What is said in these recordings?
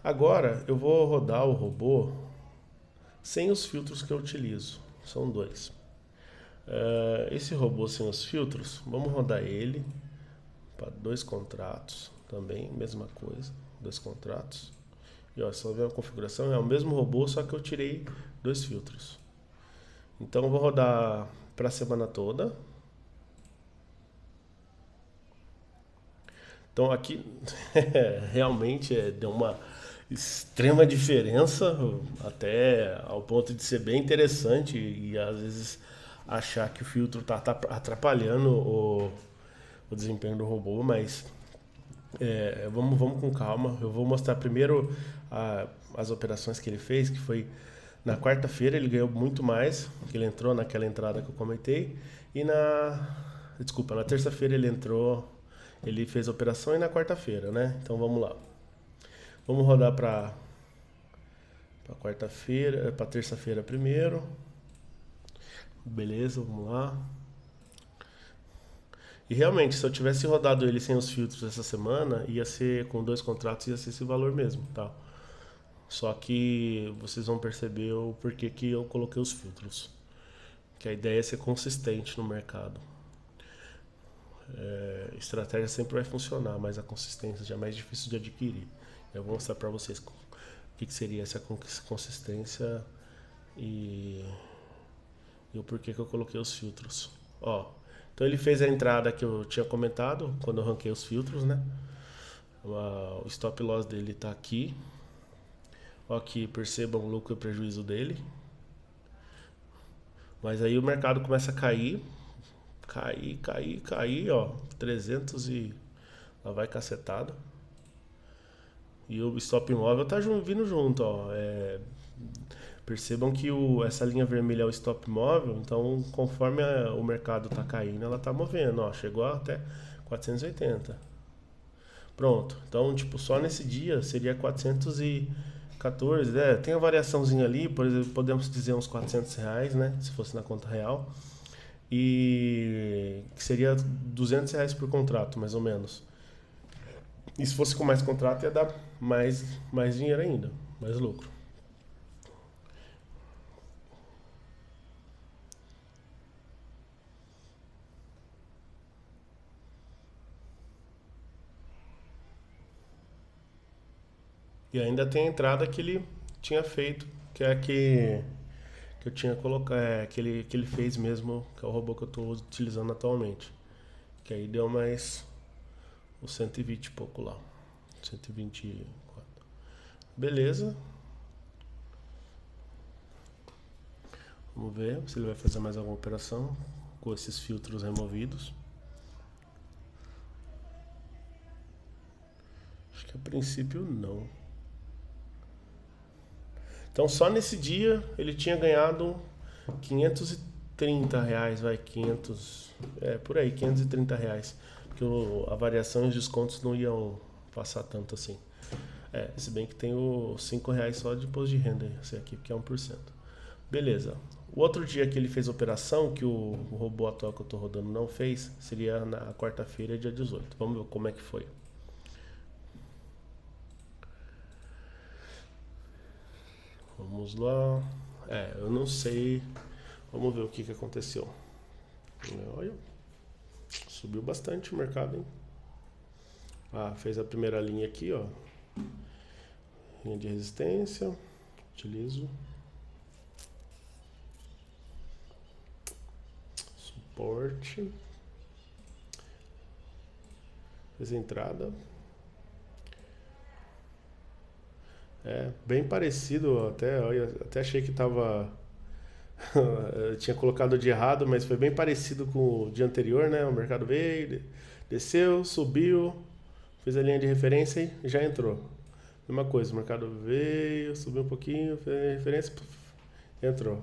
Agora eu vou rodar o robô sem os filtros que eu utilizo. São dois. Esse robô sem os filtros, vamos rodar ele para dois contratos também, mesma coisa, dois contratos. E ó, só ver a configuração, é o mesmo robô, só que eu tirei dois filtros. Então eu vou rodar para a semana toda. Então aqui realmente deu uma extrema diferença, até ao ponto de ser bem interessante e às vezes achar que o filtro tá atrapalhando o desempenho do robô, mas vamos com calma. Eu vou mostrar primeiro as operações que ele fez, que foi na quarta-feira ele ganhou muito mais, que ele entrou naquela entrada que eu comentei, e na terça-feira ele entrou, ele fez a operação e na quarta-feira, né? Então vamos lá. Vamos rodar para quarta-feira, para terça-feira primeiro. Beleza, vamos lá. E realmente, se eu tivesse rodado ele sem os filtros essa semana, ia ser com dois contratos, ia ser esse valor mesmo, tá? Só que vocês vão perceber o porquê que eu coloquei os filtros. Que a ideia é ser consistente no mercado. Estratégia sempre vai funcionar, mas a consistência já é mais difícil de adquirir. Eu vou mostrar para vocês o que seria essa consistência e o porquê que eu coloquei os filtros. Ó, então ele fez a entrada que eu tinha comentado quando eu ranquei os filtros, né? O stop loss dele está aqui. Ó, aqui percebam o lucro e prejuízo dele. Mas aí o mercado começa a cair, ó, 300 e lá vai cacetada. E o stop imóvel tá vindo junto, ó. Percebam que essa linha vermelha é o stop móvel, então conforme o mercado tá caindo, ela tá movendo, ó, chegou até 480. Pronto, então tipo, só nesse dia seria 414, tem a variaçãozinha ali, por exemplo, podemos dizer uns R$ 400, né, se fosse na conta real, e que seria R$ 200 por contrato, mais ou menos. E se fosse com mais contrato ia dar mais dinheiro ainda, mais lucro. E ainda tem a entrada que ele tinha feito, que é a que eu tinha colocado, que ele fez mesmo, que é o robô que eu estou utilizando atualmente. Que aí deu mais os 120 e pouco lá. 124. Beleza. Vamos ver se ele vai fazer mais alguma operação com esses filtros removidos. Acho que a princípio não. Então só nesse dia ele tinha ganhado R$ 530, vai, 500, por aí, R$ 530. Porque a variação e os descontos não iam passar tanto assim. Se bem que tem os R$ 5 só de imposto de renda, esse aqui, que é 1%. Beleza. O outro dia que ele fez a operação, que o robô atual que eu estou rodando não fez, seria na quarta-feira, dia 18. Vamos ver como é que foi. Vamos lá. Eu não sei. Vamos ver o que aconteceu. Olha, subiu bastante o mercado, hein? Fez a primeira linha aqui, ó. Linha de resistência. Utilizo. Suporte. Fez a entrada. Bem parecido até. Até achei que tava. Eu tinha colocado de errado, mas foi bem parecido com o dia anterior, né? O mercado veio, desceu, subiu, fez a linha de referência e já entrou. Mesma coisa, o mercado veio, subiu um pouquinho, fez a referência, entrou.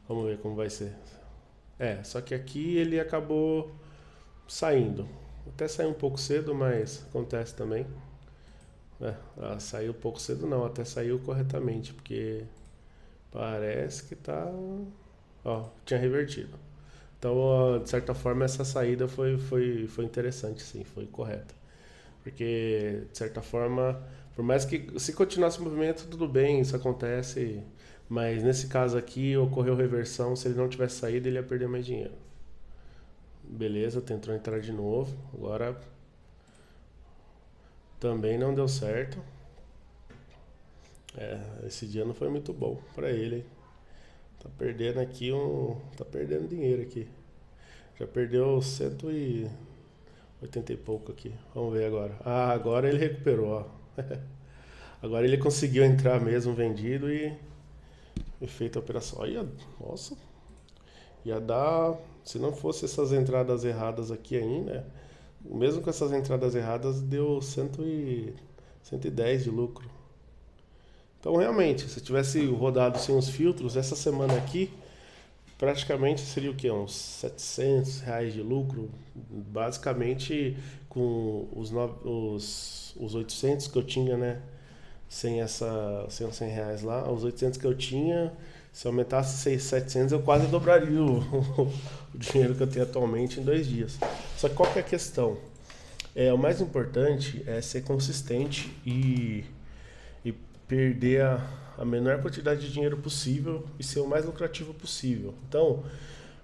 Vamos ver como vai ser. Só que aqui ele acabou saindo. Até saiu um pouco cedo, mas acontece também. Saiu um pouco cedo não, até saiu corretamente, porque parece que tá. Ó, tinha revertido. Então, de certa forma, essa saída foi interessante, sim, foi correta. Porque, de certa forma, Por mais que se continuar esse movimento, tudo bem, isso acontece. Mas nesse caso aqui ocorreu reversão, se ele não tivesse saído, ele ia perder mais dinheiro. Beleza, tentou entrar de novo. Agora também não deu certo. Esse dia não foi muito bom pra ele, hein? Tá perdendo aqui Tá perdendo dinheiro aqui. Já perdeu 180 e pouco aqui. Vamos ver agora. Ah, agora ele recuperou, ó. Agora ele conseguiu entrar mesmo vendido e feita a operação. Olha, nossa. Ia dar. Se não fosse essas entradas erradas aqui ainda, mesmo com essas entradas erradas, deu 110 de lucro. Então, realmente, se tivesse rodado sem os filtros, essa semana aqui, praticamente seria o quê? Uns R$ 700 de lucro. Basicamente, com os 800 que eu tinha, né? Sem os R$ 100 lá, os 800 que eu tinha, se eu aumentasse 700, eu quase dobraria o dinheiro que eu tenho atualmente em 2 dias. Só que qual que é a questão? O mais importante é ser consistente e perder a menor quantidade de dinheiro possível e ser o mais lucrativo possível. Então,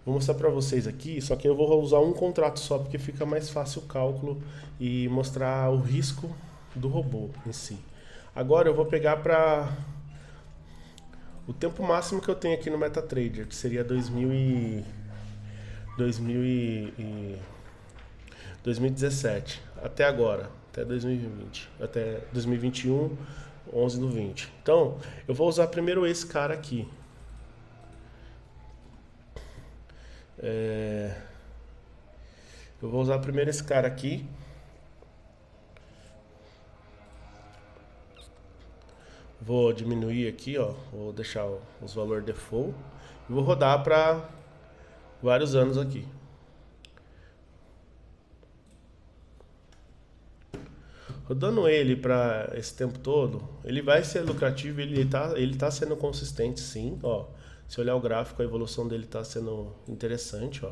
vou mostrar para vocês aqui, só que eu vou usar um contrato só, porque fica mais fácil o cálculo e mostrar o risco do robô em si. Agora eu vou pegar para o tempo máximo que eu tenho aqui no MetaTrader, que seria 2017, até agora, até 2020, até 2021, 11/20. Então, eu vou usar primeiro esse cara aqui. Eu vou usar primeiro esse cara aqui. Vou diminuir aqui, ó. Vou deixar os valores default. E vou rodar para vários anos aqui. Rodando ele para esse tempo todo, ele vai ser lucrativo, ele tá sendo consistente sim, ó. Se olhar o gráfico, a evolução dele tá sendo interessante, ó.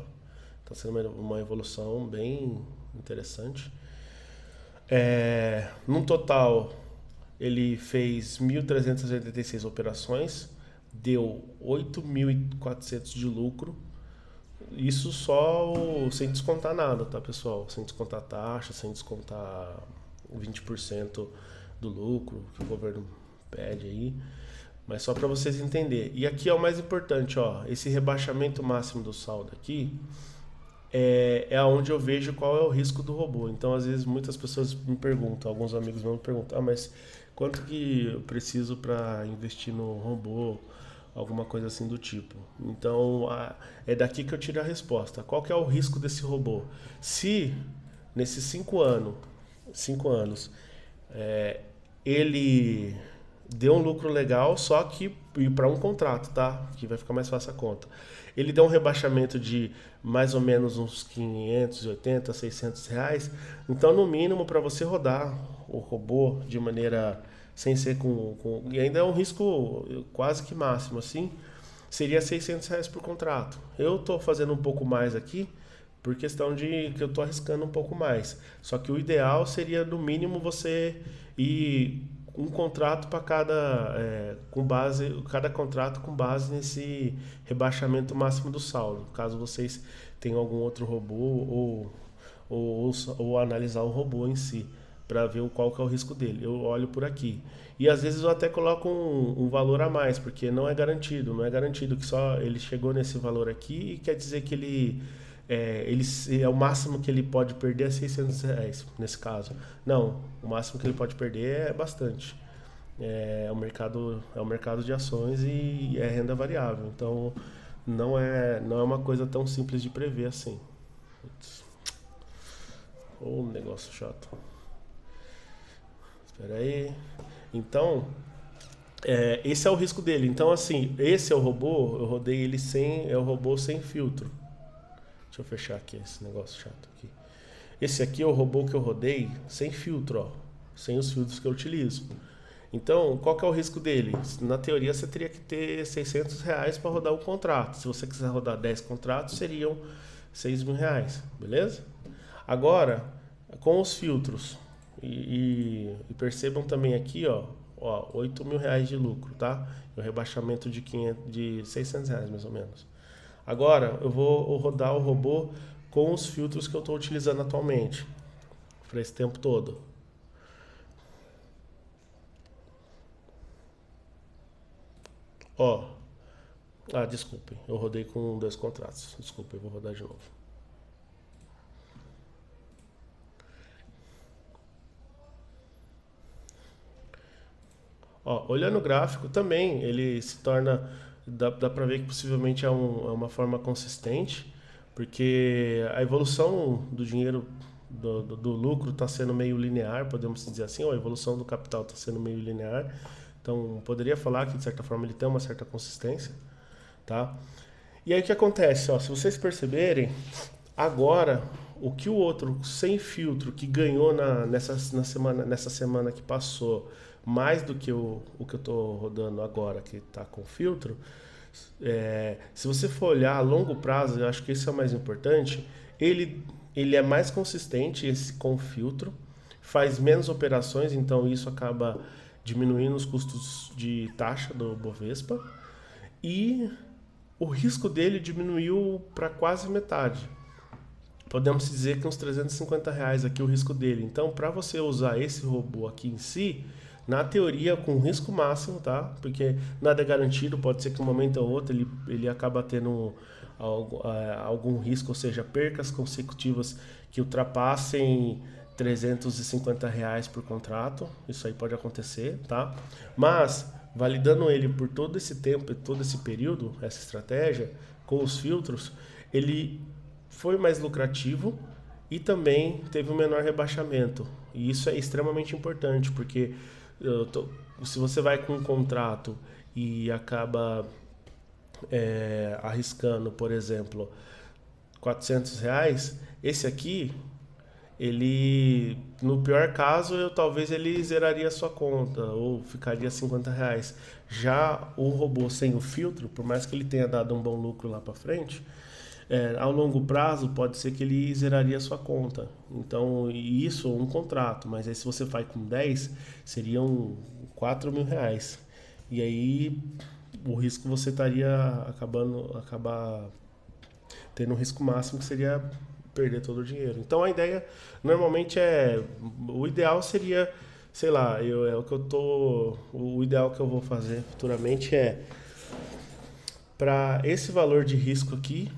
Tá sendo uma evolução bem interessante. No total, ele fez 1.386 operações, deu 8.400 de lucro. Isso só sem descontar nada, tá, pessoal? Sem descontar taxa, sem descontar 20% do lucro que o governo pede aí. Mas só para vocês entenderem. E aqui é o mais importante, ó. Esse rebaixamento máximo do saldo aqui é onde eu vejo qual é o risco do robô. Então, às vezes, muitas pessoas me perguntam, alguns amigos meus me perguntam, mas quanto que eu preciso para investir no robô? Alguma coisa assim do tipo. Então, é daqui que eu tiro a resposta. Qual que é o risco desse robô? Se nesses 5 anos, ele deu um lucro legal, só que para um contrato, tá? Que vai ficar mais fácil a conta. Ele deu um rebaixamento de mais ou menos uns 580, 600 reais. Então, no mínimo, para você rodar o robô de maneira sem ser e ainda é um risco quase que máximo, assim, seria 600 reais por contrato. Eu estou fazendo um pouco mais aqui, por questão de que eu estou arriscando um pouco mais. Só que o ideal seria, no mínimo, você ir um contrato para cada contrato com base nesse rebaixamento máximo do saldo. Caso vocês tenham algum outro robô ou analisar o robô em si, para ver qual que é o risco dele. Eu olho por aqui. E às vezes eu até coloco um valor a mais, porque não é garantido que só ele chegou nesse valor aqui e quer dizer que ele é o máximo que ele pode perder é 600 reais, nesse caso. Não, o máximo que ele pode perder é bastante. É o mercado de ações e é renda variável. Então, não é uma coisa tão simples de prever assim. Negócio chato. Espera aí. Então, esse é o risco dele. Então, assim, esse é o robô, eu rodei ele é o robô sem filtro. Deixa eu fechar aqui esse negócio chato aqui. Esse aqui é o robô que eu rodei sem filtro, ó. Sem os filtros que eu utilizo. Então, qual que é o risco dele? Na teoria, você teria que ter 600 reais para rodar um contrato. Se você quiser rodar 10 contratos, seriam 6.000 reais, beleza? Agora, com os filtros, E percebam também aqui, ó, 8 mil reais de lucro, tá? E o rebaixamento de 600 reais mais ou menos. Agora eu vou rodar o robô com os filtros que eu estou utilizando atualmente para esse tempo todo. Ó, desculpem, eu rodei com 2 contratos. Desculpa, eu vou rodar de novo. Ó, olhando o gráfico também, ele se torna, dá para ver que possivelmente é uma forma consistente, porque a evolução do dinheiro, do lucro está sendo meio linear, podemos dizer assim, ou a evolução do capital está sendo meio linear. Então, poderia falar que de certa forma ele tem uma certa consistência, tá? E aí o que acontece, ó, se vocês perceberem, agora o que o outro sem filtro que ganhou nessa semana que passou, mais do que o que eu estou rodando agora, que está com filtro, se você for olhar a longo prazo, eu acho que isso é o mais importante, ele é mais consistente esse com filtro, faz menos operações, então isso acaba diminuindo os custos de taxa do Bovespa e o risco dele diminuiu para quase metade. Podemos dizer que uns 350 reais aqui o risco dele. Então, para você usar esse robô aqui em si, na teoria com risco máximo, tá? Porque nada é garantido, pode ser que um momento ou outro ele acaba tendo algum risco, ou seja, percas consecutivas que ultrapassem 350 reais por contrato. Isso aí pode acontecer, tá? Mas, validando ele por todo esse tempo, todo esse período, essa estratégia, com os filtros, ele foi mais lucrativo e também teve um menor rebaixamento. E isso é extremamente importante, porque se você vai com um contrato e acaba arriscando, por exemplo, 400 reais, esse aqui, ele, no pior caso, talvez ele zeraria a sua conta ou ficaria 50 reais. Já o robô sem o filtro, por mais que ele tenha dado um bom lucro lá para frente, ao longo prazo pode ser que ele zeraria a sua conta. Então, isso um contrato, mas aí se você faz com 10, seriam 4 mil reais. E aí o risco você estaria acabar tendo um risco máximo que seria perder todo o dinheiro. Então a ideia normalmente o ideal seria, sei lá, o ideal que eu vou fazer futuramente para esse valor de risco aqui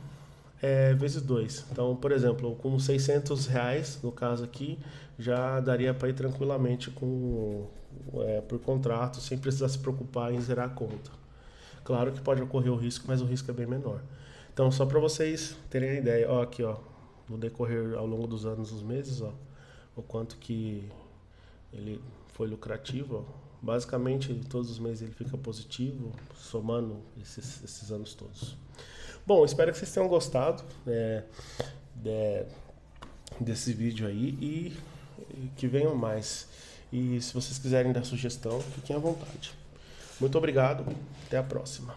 vezes 2. Então, por exemplo, com 600 reais, no caso aqui, já daria para ir tranquilamente por contrato, sem precisar se preocupar em zerar a conta. Claro que pode ocorrer o risco, mas o risco é bem menor. Então, só para vocês terem a ideia, ó, aqui, ó, no decorrer ao longo dos anos, dos meses, ó, o quanto que ele foi lucrativo, ó. Basicamente, todos os meses ele fica positivo, somando esses anos todos. Bom, espero que vocês tenham gostado desse vídeo aí e que venham mais. E se vocês quiserem dar sugestão, fiquem à vontade. Muito obrigado, até a próxima.